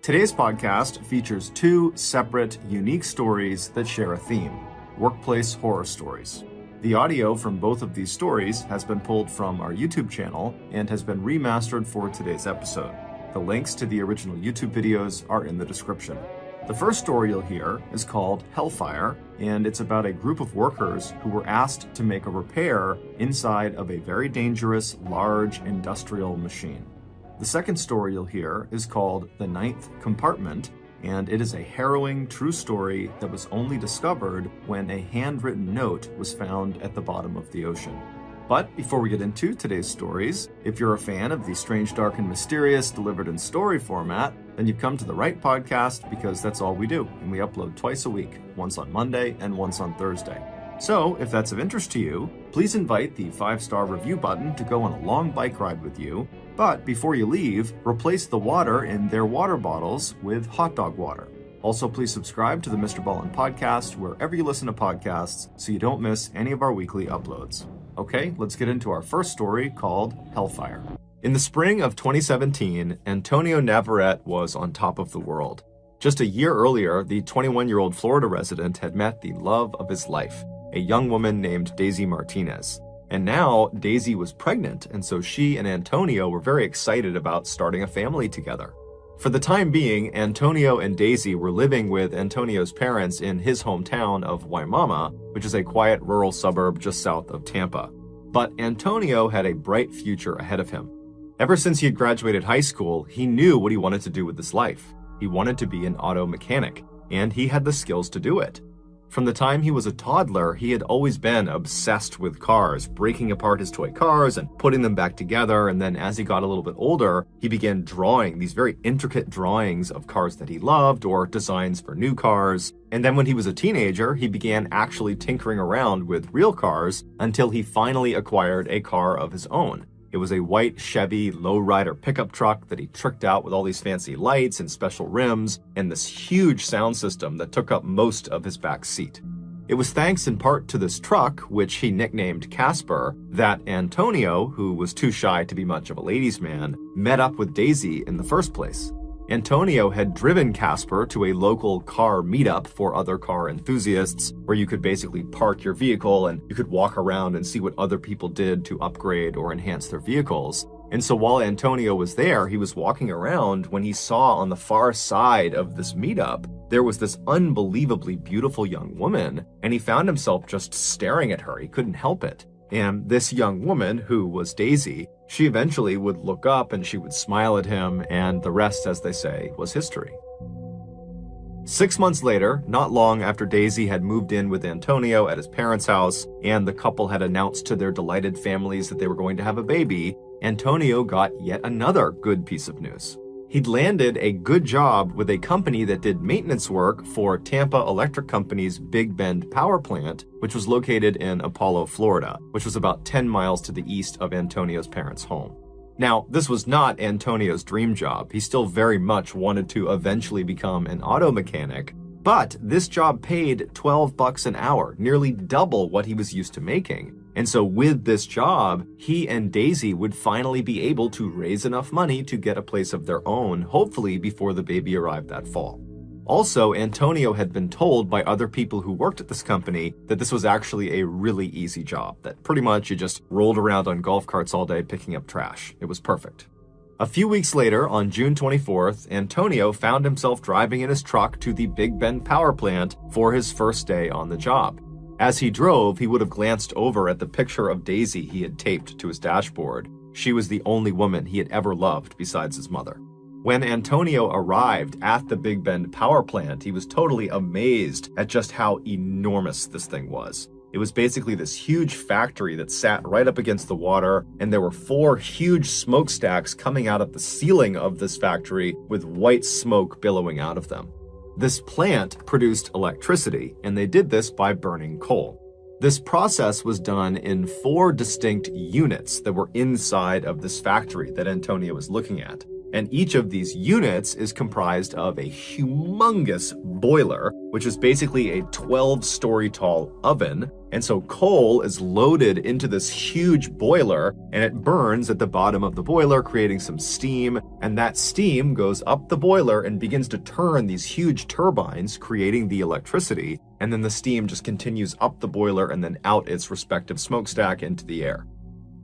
Today's podcast features two separate, unique stories that share a theme: workplace horror stories. The audio from both of these stories has been pulled from our YouTube channel and has been remastered for today's episode. The links to the original YouTube videos are in the description. The first story you'll hear is called Hellfire, and it's about a group of workers who were asked to make a repair inside of a very dangerous, large industrial machine. The second story you'll hear is called The Ninth Compartment, and it is a harrowing true story that was only discovered when a handwritten note was found at the bottom of the ocean. But before we get into today's stories, if you're a fan of the strange, dark, and mysterious delivered in story format, then you've come to the right podcast, because that's all we do, and we upload twice a week, once on Monday and once on Thursday. So if that's of interest to you, please invite the 5-star review button to go on a long bike ride with you. But before you leave, replace the water in their water bottles with hot dog water. Also, please subscribe to the MrBallen podcast wherever you listen to podcasts so you don't miss any of our weekly uploads. Okay, let's get into our first story called Hellfire. In the spring of 2017, Antonio Navarrete was on top of the world. Just a year earlier, the 21-year-old Florida resident had met the love of his life, a young woman named Daisy Martinez. And now Daisy was pregnant, and so she and Antonio were very excited about starting a family together. For the time being, Antonio and Daisy were living with Antonio's parents in his hometown of Waimama, which is a quiet rural suburb just south of Tampa. But Antonio had a bright future ahead of him. Ever since he had graduated high school, he knew what he wanted to do with his life. He wanted to be an auto mechanic, and he had the skills to do it. From the time he was a toddler, he had always been obsessed with cars, breaking apart his toy cars and putting them back together. And then as he got a little bit older, he began drawing these very intricate drawings of cars that he loved or designs for new cars. And then when he was a teenager, he began actually tinkering around with real cars until he finally acquired a car of his own. It was a white Chevy lowrider pickup truck that he tricked out with all these fancy lights and special rims and this huge sound system that took up most of his back seat. It was thanks in part to this truck, which he nicknamed Casper, that Antonio, who was too shy to be much of a ladies' man, met up with Daisy in the first place. Antonio had driven Casper to a local car meetup for other car enthusiasts, where you could basically park your vehicle and you could walk around and see what other people did to upgrade or enhance their vehicles. And so while Antonio was there, he was walking around when he saw on the far side of this meetup, there was this unbelievably beautiful young woman, and he found himself just staring at her. He couldn't help it. And this young woman, who was Daisy, she eventually would look up and she would smile at him, and the rest, as they say, was history. 6 months later, not long after Daisy had moved in with Antonio at his parents' house, and the couple had announced to their delighted families that they were going to have a baby, Antonio got yet another good piece of news. He'd landed a good job with a company that did maintenance work for Tampa Electric Company's Big Bend power plant, which was located in Apollo, Florida, which was about 10 miles to the east of Antonio's parents' home. Now, this was not Antonio's dream job. He still very much wanted to eventually become an auto mechanic, but this job paid $12 an hour, nearly double what he was used to making. And so with this job, he and Daisy would finally be able to raise enough money to get a place of their own, hopefully before the baby arrived that fall. Also, Antonio had been told by other people who worked at this company that this was actually a really easy job, that pretty much you just rolled around on golf carts all day picking up trash. It was perfect. A few weeks later, on June 24th, Antonio found himself driving in his truck to the Big Bend power plant for his first day on the job. As he drove, he would have glanced over at the picture of Daisy he had taped to his dashboard. She was the only woman he had ever loved besides his mother. When Antonio arrived at the Big Bend power plant, he was totally amazed at just how enormous this thing was. It was basically this huge factory that sat right up against the water, and there were 4 huge smokestacks coming out of the ceiling of this factory with white smoke billowing out of them. This plant produced electricity, and they did this by burning coal. This process was done in 4 distinct units that were inside of this factory that Antonio was looking at. And each of these units is comprised of a humongous boiler which is basically a 12-story tall oven. And so coal is loaded into this huge boiler, and it burns at the bottom of the boiler, creating some steam. And that steam goes up the boiler and begins to turn these huge turbines, creating the electricity. And then the steam just continues up the boiler and then out its respective smokestack into the air.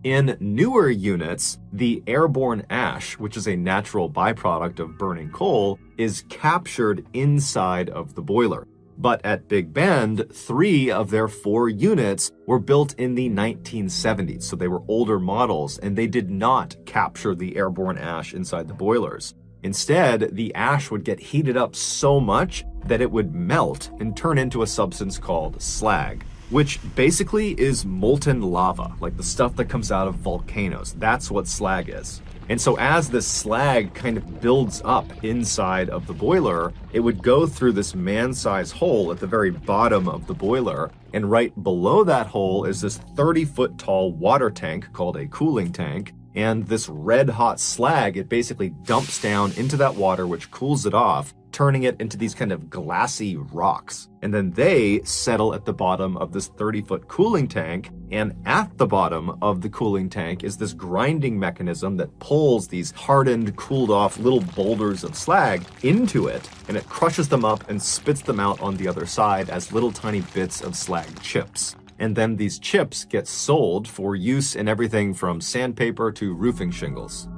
In newer units, the airborne ash, which is a natural byproduct of burning coal, is captured inside of the boiler. But at Big Bend, 3 of their 4 units were built in the 1970s, so they were older models, and they did not capture the airborne ash inside the boilers. Instead, the ash would get heated up so much that it would melt and turn into a substance called slag, which basically is molten lava, like the stuff that comes out of volcanoes. That's what slag is. And so as this slag kind of builds up inside of the boiler, it would go through this man-sized hole at the very bottom of the boiler. And right below that hole is this 30-foot tall water tank called a cooling tank. And this red-hot slag, it basically dumps down into that water, which cools it off, turning it into these kind of glassy rocks. And then they settle at the bottom of this 30-foot cooling tank. And at the bottom of the cooling tank is this grinding mechanism that pulls these hardened, cooled off little boulders of slag into it. And it crushes them up and spits them out on the other side as little tiny bits of slag chips. And then these chips get sold for use in everything from sandpaper to roofing shingles.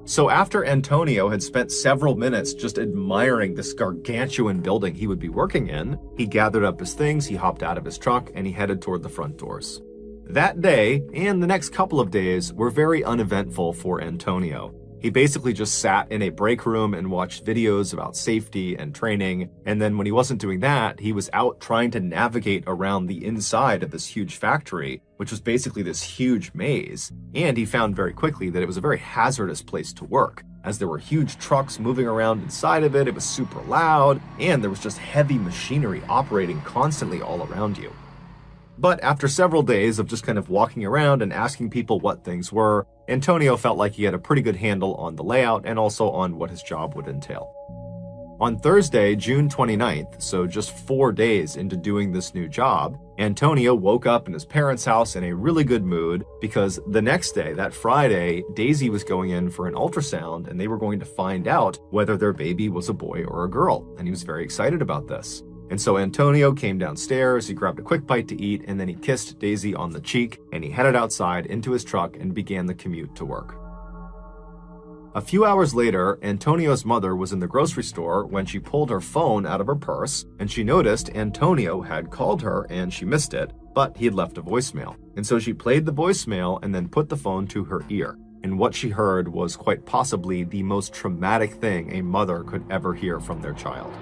So after Antonio had spent several minutes just admiring this gargantuan building he would be working in, he gathered up his things, he hopped out of his truck, and he headed toward the front doors. That day, and the next couple of days, were very uneventful for Antonio. He basically just sat in a break room and watched videos about safety and training. And then when he wasn't doing that, he was out trying to navigate around the inside of this huge factory, which was basically this huge maze. And he found very quickly that it was a very hazardous place to work, as there were huge trucks moving around inside of it. It was super loud, and there was just heavy machinery operating constantly all around you. But after several days of just kind of walking around and asking people what things were, Antonio felt like he had a pretty good handle on the layout and also on what his job would entail. On Thursday, June 29th, so just 4 days into doing this new job, Antonio woke up in his parents' house in a really good mood because the next day, that Friday, Daisy was going in for an ultrasound and they were going to find out whether their baby was a boy or a girl, and he was very excited about this. And so Antonio came downstairs, he grabbed a quick bite to eat, and then he kissed Daisy on the cheek, and he headed outside into his truck and began the commute to work. A few hours later, Antonio's mother was in the grocery store when she pulled her phone out of her purse, and she noticed Antonio had called her and she missed it, but he had left a voicemail. And so she played the voicemail and then put the phone to her ear. And what she heard was quite possibly the most traumatic thing a mother could ever hear from their child.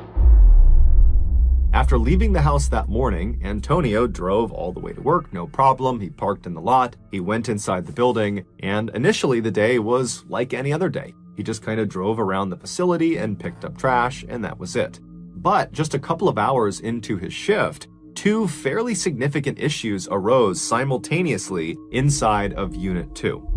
After leaving the house that morning, Antonio drove all the way to work, no problem. He parked in the lot, he went inside the building, and initially the day was like any other day. He just kind of drove around the facility and picked up trash, and that was it. But just a couple of hours into his shift, 2 fairly significant issues arose simultaneously inside of Unit 2.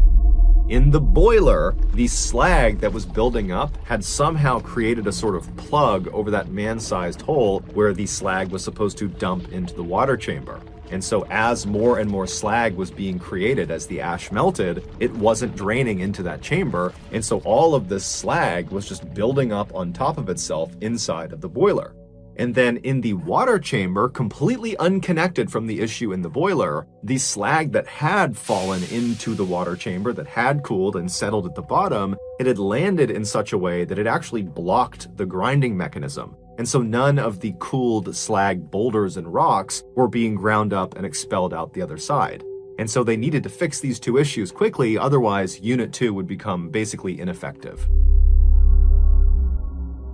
In the boiler, the slag that was building up had somehow created a sort of plug over that man-sized hole where the slag was supposed to dump into the water chamber. And so as more and more slag was being created as the ash melted, it wasn't draining into that chamber. And so all of this slag was just building up on top of itself inside of the boiler. And then in the water chamber, completely unconnected from the issue in the boiler, the slag that had fallen into the water chamber, that had cooled and settled at the bottom, it had landed in such a way that it actually blocked the grinding mechanism. And so none of the cooled slag boulders and rocks were being ground up and expelled out the other side. And so they needed to fix these 2 issues quickly, otherwise Unit 2 would become basically ineffective.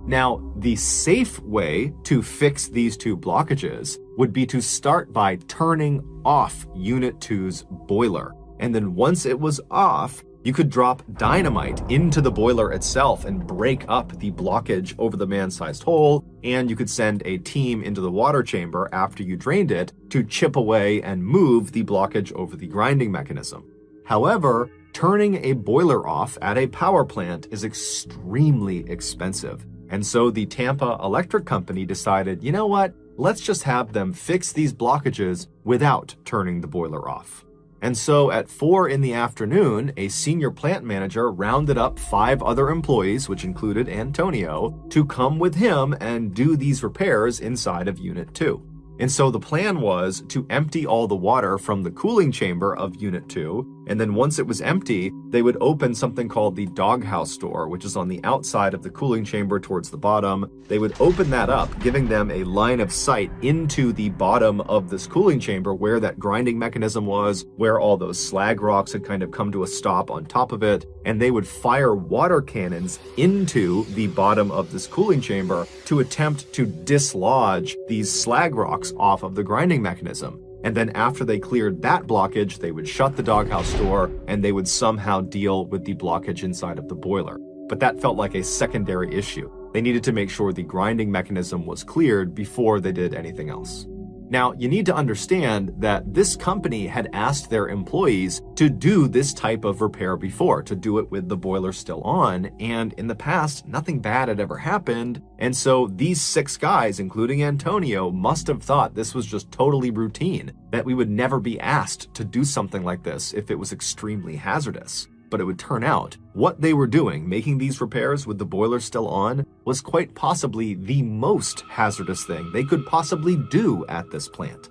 Now, the safe way to fix these 2 blockages would be to start by turning off Unit 2's boiler. And then once it was off, you could drop dynamite into the boiler itself and break up the blockage over the man-sized hole, and you could send a team into the water chamber after you drained it to chip away and move the blockage over the grinding mechanism. However, turning a boiler off at a power plant is extremely expensive. And so the Tampa Electric Company decided, you know what? Let's just have them fix these blockages without turning the boiler off. And so at 4 in the afternoon, a senior plant manager rounded up 5 other employees, which included Antonio, to come with him and do these repairs inside of Unit 2. And so the plan was to empty all the water from the cooling chamber of Unit 2, and then once it was empty, they would open something called the doghouse door, which is on the outside of the cooling chamber towards the bottom. They would open that up, giving them a line of sight into the bottom of this cooling chamber where that grinding mechanism was, where all those slag rocks had kind of come to a stop on top of it, and they would fire water cannons into the bottom of this cooling chamber to attempt to dislodge these slag rocks off of the grinding mechanism. And then after they cleared that blockage, they would shut the doghouse door and they would somehow deal with the blockage inside of the boiler. But that felt like a secondary issue. They needed to make sure the grinding mechanism was cleared before they did anything else. Now, you need to understand that this company had asked their employees to do this type of repair before, to do it with the boiler still on, and in the past, nothing bad had ever happened, and so these 6 guys, including Antonio, must have thought this was just totally routine, that we would never be asked to do something like this if it was extremely hazardous. But it would turn out what they were doing, making these repairs with the boiler still on, was quite possibly the most hazardous thing they could possibly do at this plant.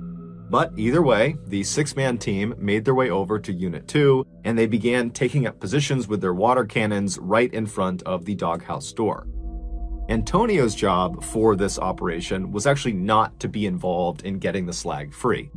But either way, the 6-man team made their way over to Unit 2, and they began taking up positions with their water cannons right in front of the doghouse door. Antonio's job for this operation was actually not to be involved in getting the slag free.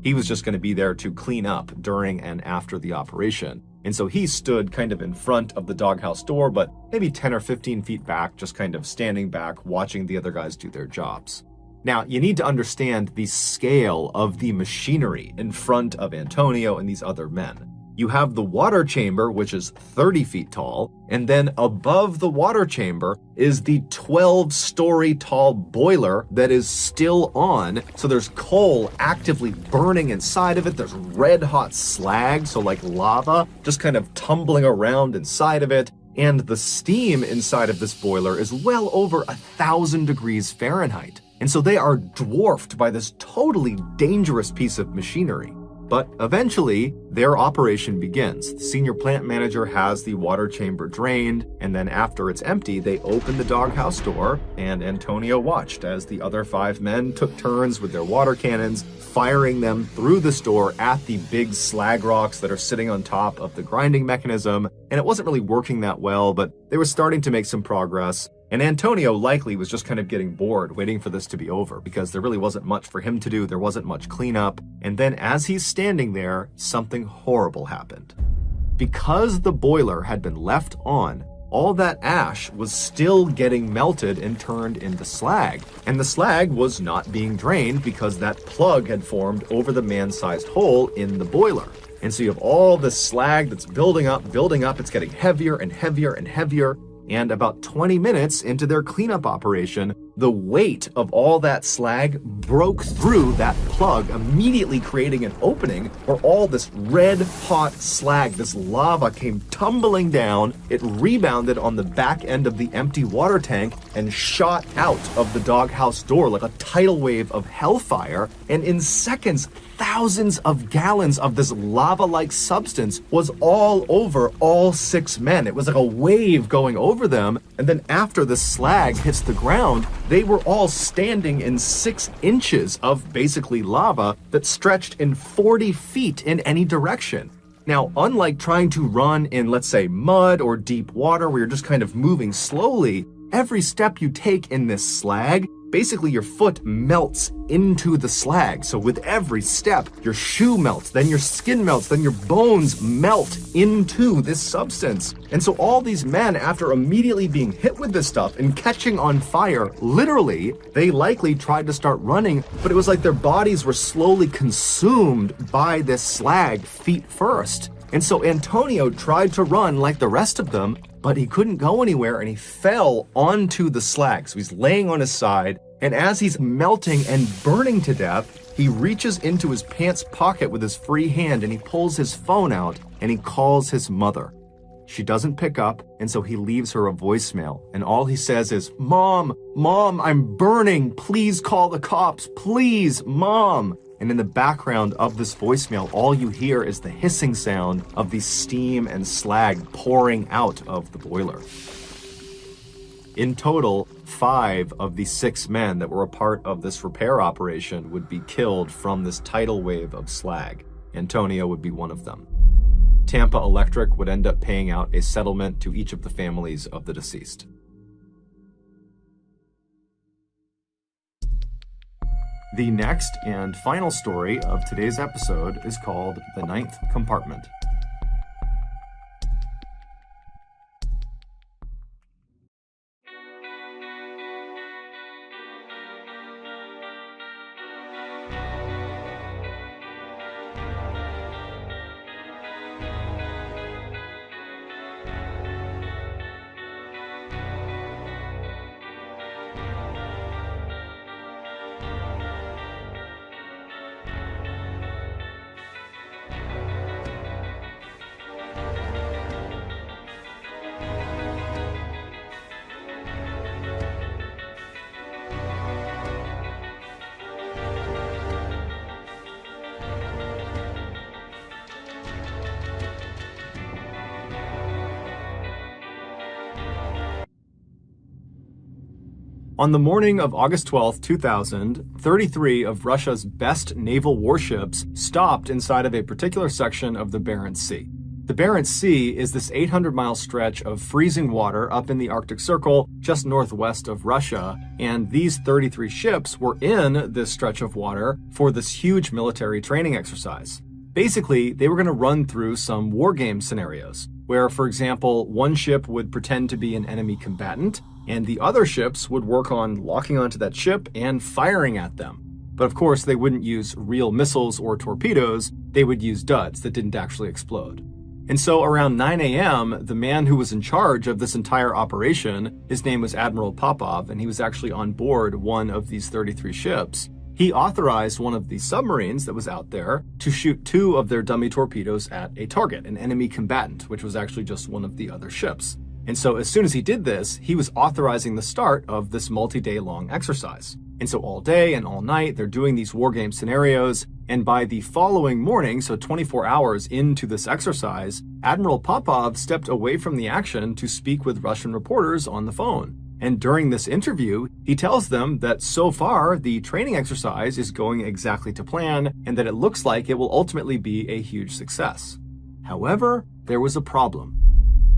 He was just going to be there to clean up during and after the operation. And so he stood kind of in front of the doghouse door, but maybe 10 or 15 feet back, just kind of standing back, watching the other guys do their jobs. Now, you need to understand the scale of the machinery in front of Antonio and these other men. You have the water chamber, which is 30 feet tall, and then above the water chamber is the 12-story tall boiler that is still on. So there's coal actively burning inside of it. There's red hot slag, so like lava, just kind of tumbling around inside of it. And the steam inside of this boiler is well over 1,000 degrees Fahrenheit. And so they are dwarfed by this totally dangerous piece of machinery. But eventually, their operation begins. The senior plant manager has the water chamber drained, and then after it's empty, they open the doghouse door, and Antonio watched as the other 5 men took turns with their water cannons, firing them through this door at the big slag rocks that are sitting on top of the grinding mechanism. And it wasn't really working that well, but they were starting to make some progress. And Antonio likely was just kind of getting bored waiting for this to be over because there really wasn't much for him to do. There wasn't much cleanup. And then as he's standing there, something horrible happened. Because the boiler had been left on, all that ash was still getting melted and turned into slag. And the slag was not being drained because that plug had formed over the man-sized hole in the boiler. And so you have all this slag that's building up. It's getting heavier and heavier and heavier. And about 20 minutes into their cleanup operation, the weight of all that slag broke through that plug, immediately creating an opening where all this red hot slag, this lava came tumbling down. It rebounded on the back end of the empty water tank and shot out of the doghouse door like a tidal wave of hellfire. And in seconds, thousands of gallons of this lava-like substance was all over all 6 men. It was like a wave going over them. And then after the slag hits the ground, they were all standing in 6 inches of basically lava that stretched in 40 feet in any direction. Now, unlike trying to run in, let's say, mud or deep water where you're just kind of moving slowly, every step you take in this slag, basically your foot melts into the slag. So with every step, your shoe melts, then your skin melts, then your bones melt into this substance. And so all these men, after immediately being hit with this stuff and catching on fire, literally, they likely tried to start running, but it was like their bodies were slowly consumed by this slag feet first. And so Antonio tried to run like the rest of them, but he couldn't go anywhere and he fell onto the slag. So he's laying on his side, and as he's melting and burning to death, he reaches into his pants pocket with his free hand and he pulls his phone out and he calls his mother. She doesn't pick up, and so he leaves her a voicemail. And all he says is, "Mom, Mom, I'm burning. Please call the cops. Please, Mom." And in the background of this voicemail, all you hear is the hissing sound of the steam and slag pouring out of the boiler. In total, 5 of the 6 men that were a part of this repair operation would be killed from this tidal wave of slag. Antonio would be one of them. Tampa Electric would end up paying out a settlement to each of the families of the deceased. The next and final story of today's episode is called The Ninth Compartment. On the morning of August 12, 2000, 33 of Russia's best naval warships stopped inside of a particular section of the Barents Sea. The Barents Sea is this 800-mile stretch of freezing water up in the Arctic Circle just northwest of Russia, and these 33 ships were in this stretch of water for this huge military training exercise. Basically, they were going to run through some war game scenarios, where, for example, one ship would pretend to be an enemy combatant, and the other ships would work on locking onto that ship and firing at them. But of course, they wouldn't use real missiles or torpedoes, they would use duds that didn't actually explode. And so around 9 a.m., the man who was in charge of this entire operation, his name was Admiral Popov, and he was actually on board one of these 33 ships. He authorized one of the submarines that was out there to shoot 2 of their dummy torpedoes at a target, an enemy combatant, which was actually just one of the other ships. And so as soon as he did this, he was authorizing the start of this multi-day long exercise. And so all day and all night, they're doing these war game scenarios. And by the following morning, so 24 hours into this exercise, Admiral Popov stepped away from the action to speak with Russian reporters on the phone. And during this interview, he tells them that so far, the training exercise is going exactly to plan and that it looks like it will ultimately be a huge success. However, there was a problem.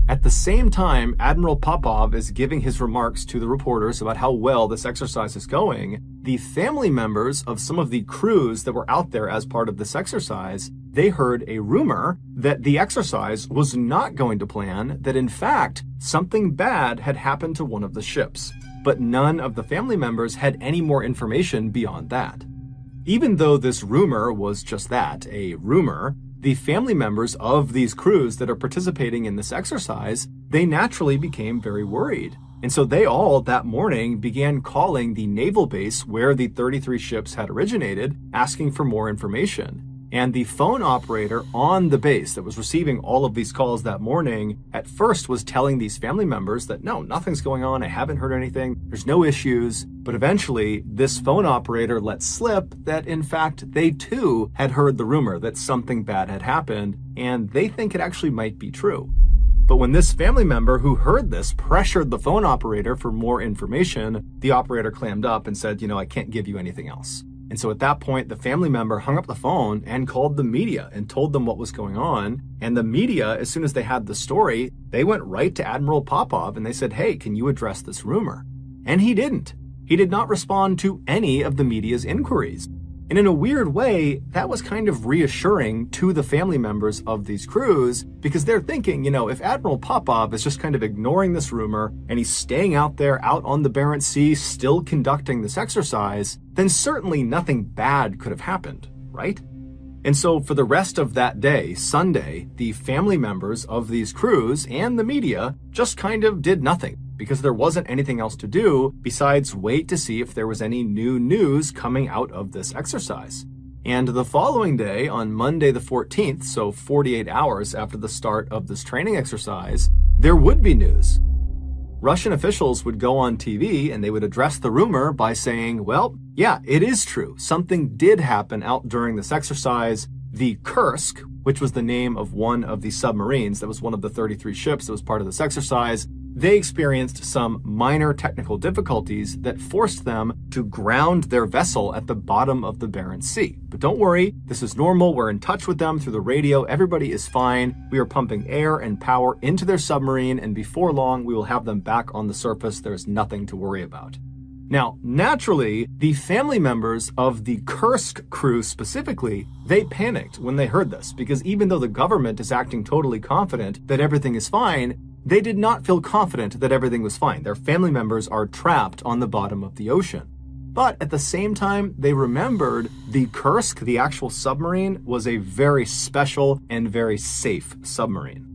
At the same time, Admiral Popov is giving his remarks to the reporters about how well this exercise is going, the family members of some of the crews that were out there as part of this exercise, they heard a rumor that the exercise was not going to plan, that in fact, something bad had happened to one of the ships. But none of the family members had any more information beyond that. Even though this rumor was just that, a rumor, the family members of these crews that are participating in this exercise, they naturally became very worried. And so they all, that morning, began calling the naval base where the 33 ships had originated, asking for more information. And the phone operator on the base that was receiving all of these calls that morning, at first was telling these family members that, no, nothing's going on, I haven't heard anything, there's no issues. But eventually, this phone operator let slip that, in fact, they too had heard the rumor that something bad had happened, and they think it actually might be true. But when this family member who heard this pressured the phone operator for more information, the operator clammed up and said, I can't give you anything else. And so at that point, the family member hung up the phone and called the media and told them what was going on. And the media, as soon as they had the story, they went right to Admiral Popov and they said, hey, can you address this rumor? And he didn't. He did not respond to any of the media's inquiries. And in a weird way, that was kind of reassuring to the family members of these crews because they're thinking, if Admiral Popov is just kind of ignoring this rumor and he's staying out there out on the Barents Sea still conducting this exercise, then certainly nothing bad could have happened, right? And so for the rest of that day, Sunday, the family members of these crews and the media just kind of did nothing because there wasn't anything else to do besides wait to see if there was any new news coming out of this exercise. And the following day, on Monday the 14th, so 48 hours after the start of this training exercise, there would be news. Russian officials would go on TV and they would address the rumor by saying, well, yeah, it is true. Something did happen out during this exercise. The Kursk, which was the name of one of the submarines that was one of the 33 ships that was part of this exercise, they experienced some minor technical difficulties that forced them to ground their vessel at the bottom of the Barents Sea. But don't worry, this is normal. We're in touch with them through the radio. Everybody is fine. We are pumping air and power into their submarine, and before long, we will have them back on the surface. There's nothing to worry about. Now, naturally, the family members of the Kursk crew specifically, they panicked when they heard this, because even though the government is acting totally confident that everything is fine, they did not feel confident that everything was fine. Their family members are trapped on the bottom of the ocean. But at the same time, they remembered the Kursk, the actual submarine, was a very special and very safe submarine.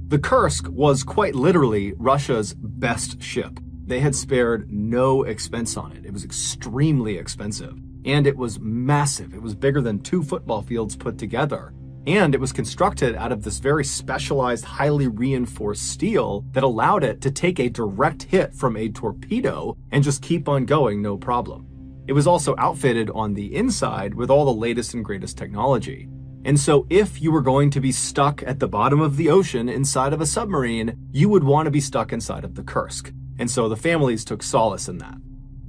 The Kursk was quite literally Russia's best ship. They had spared no expense on it. It was extremely expensive. And it was massive. It was bigger than 2 football fields put together. And it was constructed out of this very specialized, highly reinforced steel that allowed it to take a direct hit from a torpedo and just keep on going, no problem. It was also outfitted on the inside with all the latest and greatest technology. And so if you were going to be stuck at the bottom of the ocean inside of a submarine, you would want to be stuck inside of the Kursk. And so the families took solace in that.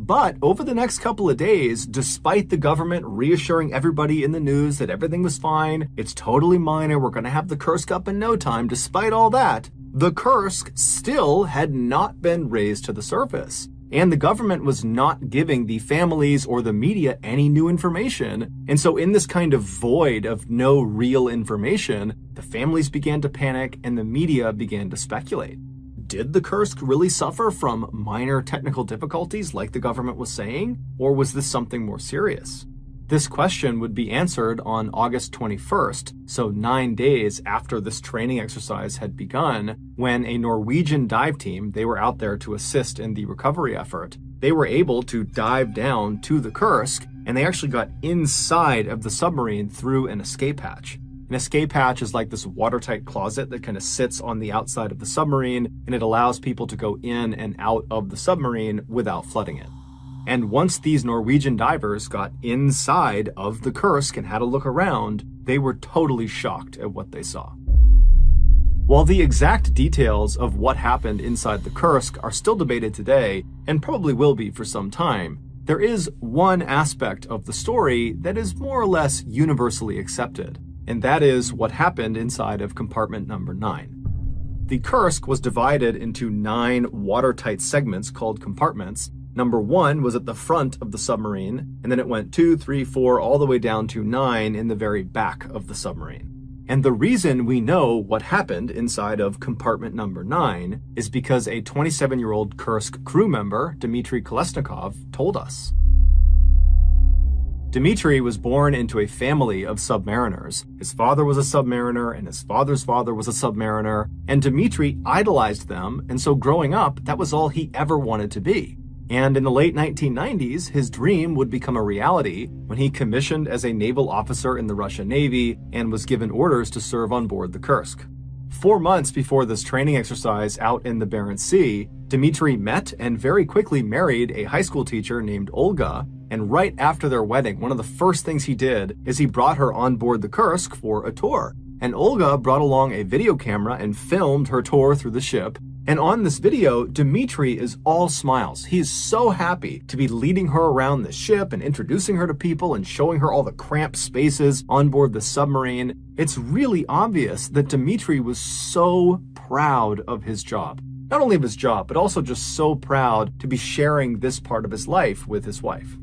But over the next couple of days, despite the government reassuring everybody in the news that everything was fine, it's totally minor, we're going to have the Kursk up in no time, despite all that, the Kursk still had not been raised to the surface. And the government was not giving the families or the media any new information. And so in this kind of void of no real information, the families began to panic and the media began to speculate. Did the Kursk really suffer from minor technical difficulties like the government was saying? Or was this something more serious? This question would be answered on August 21st, so 9 days after this training exercise had begun, when a Norwegian dive team, they were out there to assist in the recovery effort, they were able to dive down to the Kursk, and they actually got inside of the submarine through an escape hatch. An escape hatch is like this watertight closet that kind of sits on the outside of the submarine, and it allows people to go in and out of the submarine without flooding it. And once these Norwegian divers got inside of the Kursk and had a look around, they were totally shocked at what they saw. While the exact details of what happened inside the Kursk are still debated today, and probably will be for some time, there is one aspect of the story that is more or less universally accepted. And that is what happened inside of compartment number 9. The Kursk was divided into 9 watertight segments called compartments. Number 1 was at the front of the submarine, and then it went 2, 3, 4, all the way down to 9 in the very back of the submarine. And the reason we know what happened inside of compartment number 9 is because a 27-year-old Kursk crew member, Dmitry Kolesnikov, told us. Dmitry was born into a family of submariners. His father was a submariner, and his father's father was a submariner, and Dmitry idolized them, and so growing up, that was all he ever wanted to be. And in the late 1990s, his dream would become a reality when he commissioned as a naval officer in the Russian Navy and was given orders to serve on board the Kursk. 4 months before this training exercise out in the Barents Sea, Dmitry met and very quickly married a high school teacher named Olga, and right after their wedding, one of the first things he did is he brought her on board the Kursk for a tour. And Olga brought along a video camera and filmed her tour through the ship. And on this video, Dmitry is all smiles. He is so happy to be leading her around the ship and introducing her to people and showing her all the cramped spaces on board the submarine. It's really obvious that Dmitry was so proud of his job. Not only of his job, but also just so proud to be sharing this part of his life with his wife.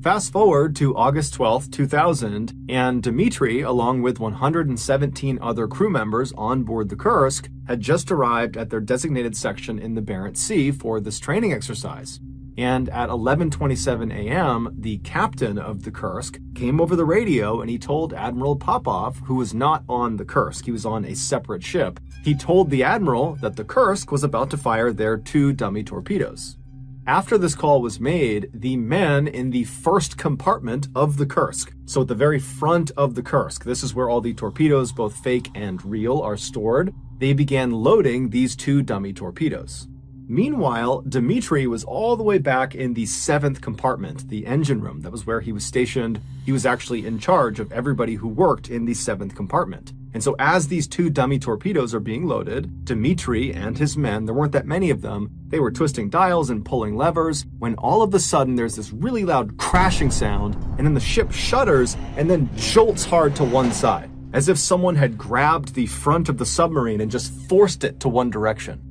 Fast forward to August 12th, 2000, and Dmitry, along with 117 other crew members on board the Kursk, had just arrived at their designated section in the Barents Sea for this training exercise. And at 11:27 a.m., the captain of the Kursk came over the radio and he told Admiral Popov, who was not on the Kursk, he was on a separate ship, he told the admiral that the Kursk was about to fire their 2 dummy torpedoes. After this call was made, the men in the first compartment of the Kursk, so at the very front of the Kursk, this is where all the torpedoes, both fake and real, are stored, they began loading these 2 dummy torpedoes. Meanwhile, Dmitry was all the way back in the 7th compartment, the engine room. That was where he was stationed. He was actually in charge of everybody who worked in the 7th compartment. And so as these 2 dummy torpedoes are being loaded, Dmitry and his men, there weren't that many of them, they were twisting dials and pulling levers, when all of a sudden there's this really loud crashing sound, and then the ship shudders and then jolts hard to one side, as if someone had grabbed the front of the submarine and just forced it to one direction.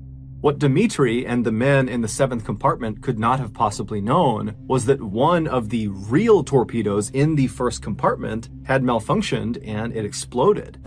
What Dmitry and the men in the 7th compartment could not have possibly known was that one of the real torpedoes in the first compartment had malfunctioned and it exploded.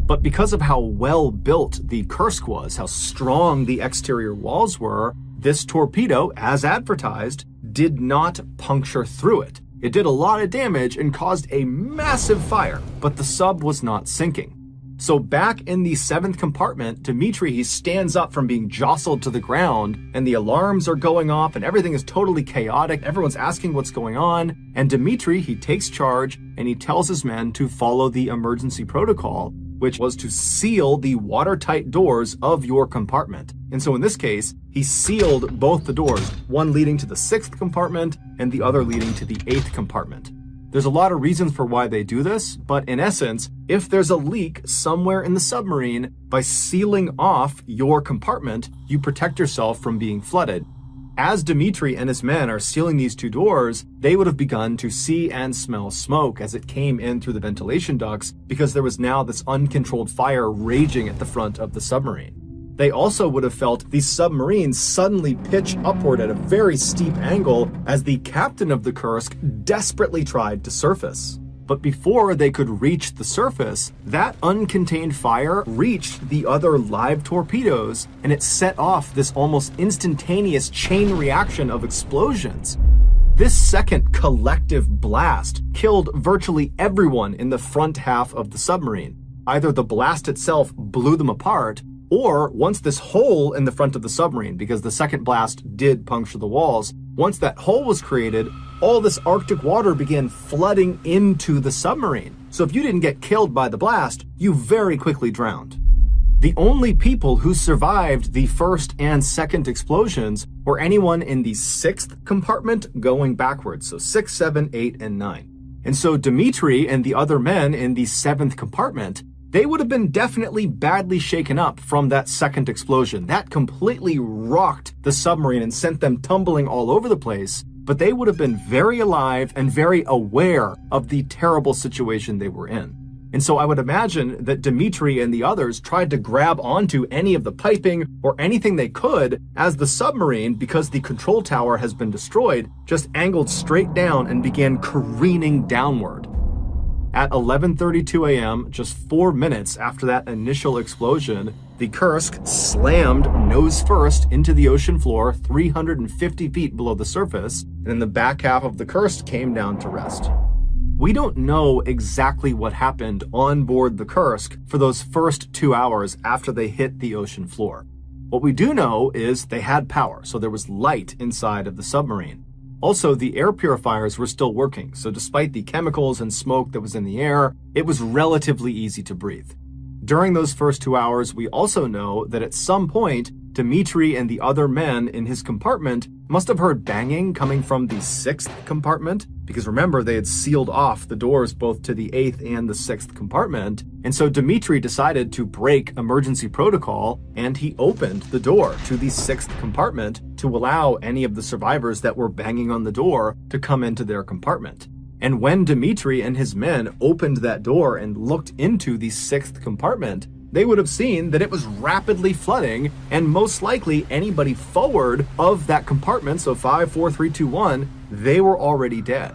But because of how well built the Kursk was, how strong the exterior walls were, this torpedo, as advertised, did not puncture through it. It did a lot of damage and caused a massive fire, but the sub was not sinking. So back in the 7th compartment, Dmitry, he stands up from being jostled to the ground, and the alarms are going off and everything is totally chaotic. Everyone's asking what's going on. And Dmitry, he takes charge and he tells his men to follow the emergency protocol, which was to seal the watertight doors of your compartment. And so in this case, he sealed both the doors, one leading to the 6th compartment and the other leading to the 8th compartment. There's a lot of reasons for why they do this, but in essence, if there's a leak somewhere in the submarine, by sealing off your compartment, you protect yourself from being flooded. As Dmitry and his men are sealing these 2 doors, they would have begun to see and smell smoke as it came in through the ventilation ducts because there was now this uncontrolled fire raging at the front of the submarine. They also would have felt the submarine suddenly pitch upward at a very steep angle as the captain of the Kursk desperately tried to surface. But before they could reach the surface, that uncontained fire reached the other live torpedoes and it set off this almost instantaneous chain reaction of explosions. This second collective blast killed virtually everyone in the front half of the submarine. Either the blast itself blew them apart, or once this hole in the front of the submarine, because the second blast did puncture the walls, once that hole was created, all this Arctic water began flooding into the submarine. So if you didn't get killed by the blast, you very quickly drowned. The only people who survived the first and second explosions were anyone in the 6th compartment going backwards, so 6, 7, 8, and 9. And so Dmitry and the other men in the 7th compartment, they would have been definitely badly shaken up from that second explosion. That completely rocked the submarine and sent them tumbling all over the place, but they would have been very alive and very aware of the terrible situation they were in. And so I would imagine that Dmitry and the others tried to grab onto any of the piping or anything they could as the submarine, because the control tower has been destroyed, just angled straight down and began careening downward. At 11:32 a.m., just 4 minutes after that initial explosion, the Kursk slammed nose first into the ocean floor 350 feet below the surface, and then the back half of the Kursk came down to rest. We don't know exactly what happened on board the Kursk for those first 2 hours after they hit the ocean floor. What we do know is they had power, so there was light inside of the submarine. Also, the air purifiers were still working, so despite the chemicals and smoke that was in the air, it was relatively easy to breathe. During those first 2 hours, we also know that at some point, Dmitry and the other men in his compartment must have heard banging coming from the 6th compartment, because remember, they had sealed off the doors both to the 8th and the 6th compartment. And so Dmitry decided to break emergency protocol, and he opened the door to the 6th compartment to allow any of the survivors that were banging on the door to come into their compartment. And when Dmitry and his men opened that door and looked into the 6th compartment, they would have seen that it was rapidly flooding, and most likely anybody forward of that compartment, so 5, 4, 3, 2, 1, they were already dead.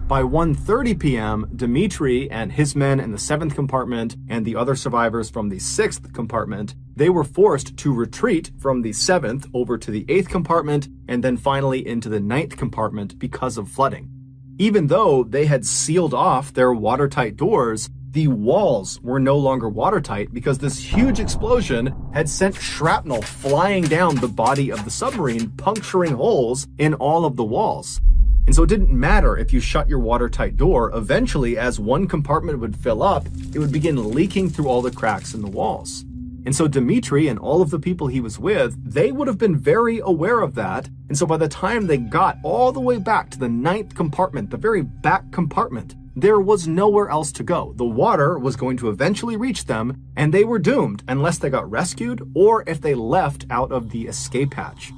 By 1:30 p.m., Dmitry and his men in the 7th compartment and the other survivors from the 6th compartment, they were forced to retreat from the 7th over to the 8th compartment and then finally into the 9th compartment because of flooding. Even though they had sealed off their watertight doors, The walls were no longer watertight because this huge explosion had sent shrapnel flying down the body of the submarine, puncturing holes in all of the walls. And so it didn't matter if you shut your watertight door. Eventually, as one compartment would fill up, it would begin leaking through all the cracks in the walls. And so Dmitri and all of the people he was with, they would have been very aware of that. And so by the time they got all the way back to the 9th compartment, the very back compartment, there was nowhere else to go. The water was going to eventually reach them, and they were doomed unless they got rescued or if they left out of the escape hatch.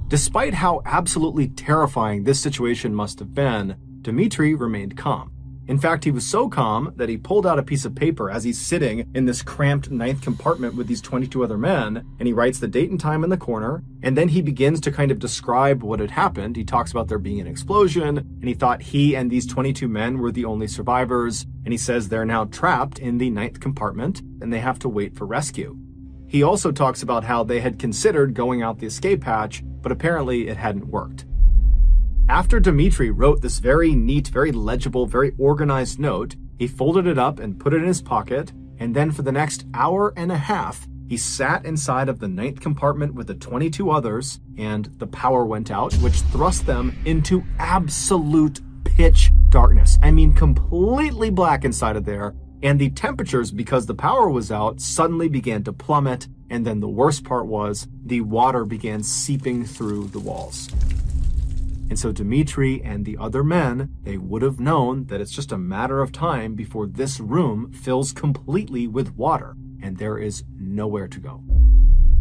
Despite how absolutely terrifying this situation must have been, Dmitri remained calm. In fact, he was so calm that he pulled out a piece of paper as he's sitting in this cramped 9th compartment with these 22 other men, and he writes the date and time in the corner, and then he begins to kind of describe what had happened. He talks about there being an explosion, and he thought he and these 22 men were the only survivors, and he says they're now trapped in the 9th compartment, and they have to wait for rescue. He also talks about how they had considered going out the escape hatch, but apparently it hadn't worked. After Dmitri wrote this very neat, very legible, very organized note, he folded it up and put it in his pocket, and then for the next hour and a half, he sat inside of the 9th compartment with the 22 others, and the power went out, which thrust them into absolute pitch darkness. I mean, completely black inside of there, and the temperatures, because the power was out, suddenly began to plummet, and then the worst part was the water began seeping through the walls. And so Dmitri and the other men, they would have known that it's just a matter of time before this room fills completely with water, and there is nowhere to go.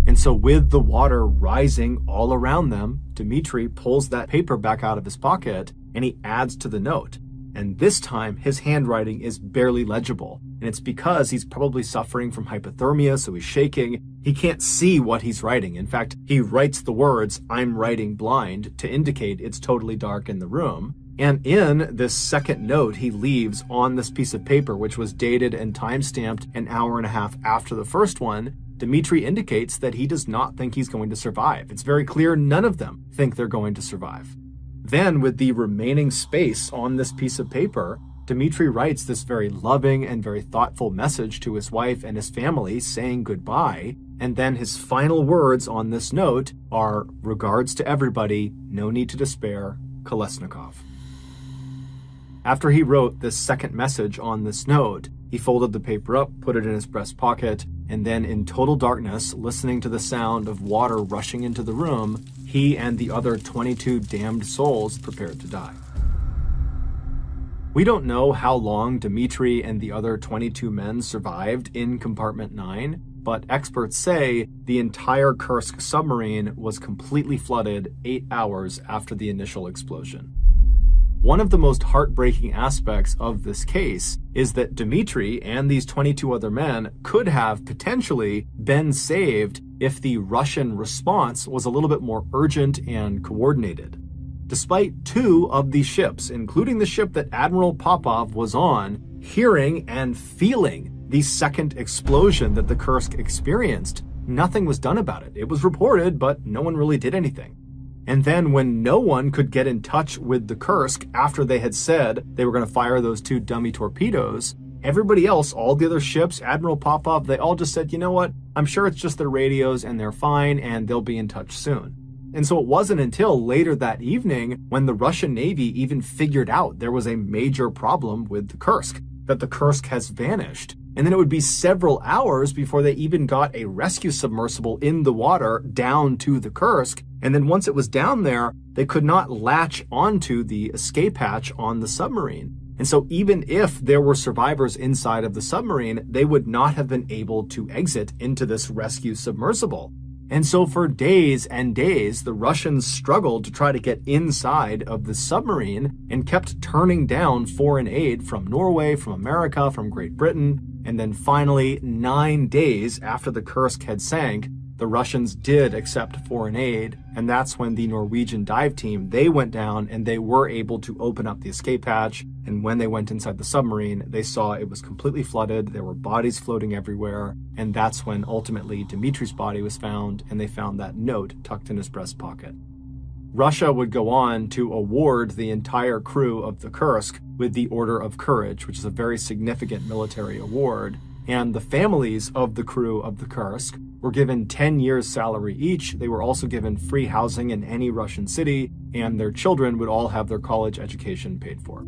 And so with the water rising all around them, Dmitri pulls that paper back out of his pocket and he adds to the note. And this time, his handwriting is barely legible. And it's because he's probably suffering from hypothermia, so he's shaking. He can't see what he's writing. In fact, he writes the words, "I'm writing blind," to indicate it's totally dark in the room. And in this second note he leaves on this piece of paper, which was dated and time-stamped an hour and a half after the first one, Dmitri indicates that he does not think he's going to survive. It's very clear none of them think they're going to survive. Then, with the remaining space on this piece of paper, Dmitri writes this very loving and very thoughtful message to his wife and his family saying goodbye, and then his final words on this note are, "Regards to everybody, no need to despair, Kolesnikov." After he wrote this second message on this note, he folded the paper up, put it in his breast pocket, and then in total darkness, listening to the sound of water rushing into the room, he and the other 22 damned souls prepared to die. We don't know how long Dmitri and the other 22 men survived in compartment 9, but experts say the entire Kursk submarine was completely flooded 8 hours after the initial explosion. One of the most heartbreaking aspects of this case is that Dmitri and these 22 other men could have potentially been saved if the Russian response was a little bit more urgent and coordinated. Despite 2 of the ships, including the ship that Admiral Popov was on, hearing and feeling the second explosion that the Kursk experienced, nothing was done about it. It was reported, but no one really did anything. And then when no one could get in touch with the Kursk after they had said they were going to fire those 2 dummy torpedoes, everybody else, all the other ships, Admiral Popov, they all just said, you know what, I'm sure it's just their radios and they're fine and they'll be in touch soon. And so it wasn't until later that evening when the Russian Navy even figured out there was a major problem with the Kursk, that the Kursk has vanished. And then it would be several hours before they even got a rescue submersible in the water down to the Kursk. And then once it was down there, they could not latch onto the escape hatch on the submarine. And so even if there were survivors inside of the submarine, they would not have been able to exit into this rescue submersible. And so for days and days, the Russians struggled to try to get inside of the submarine and kept turning down foreign aid from Norway, from America, from Great Britain. And then finally, 9 days after the Kursk had sank, the Russians did accept foreign aid, and that's when the Norwegian dive team, they went down and they were able to open up the escape hatch. And when they went inside the submarine, they saw it was completely flooded. There were bodies floating everywhere. And that's when ultimately Dmitri's body was found, and they found that note tucked in his breast pocket. Russia would go on to award the entire crew of the Kursk with the Order of Courage, which is a very significant military award. And the families of the crew of the Kursk were given 10 years' salary each. They were also given free housing in any Russian city, and their children would all have their college education paid for.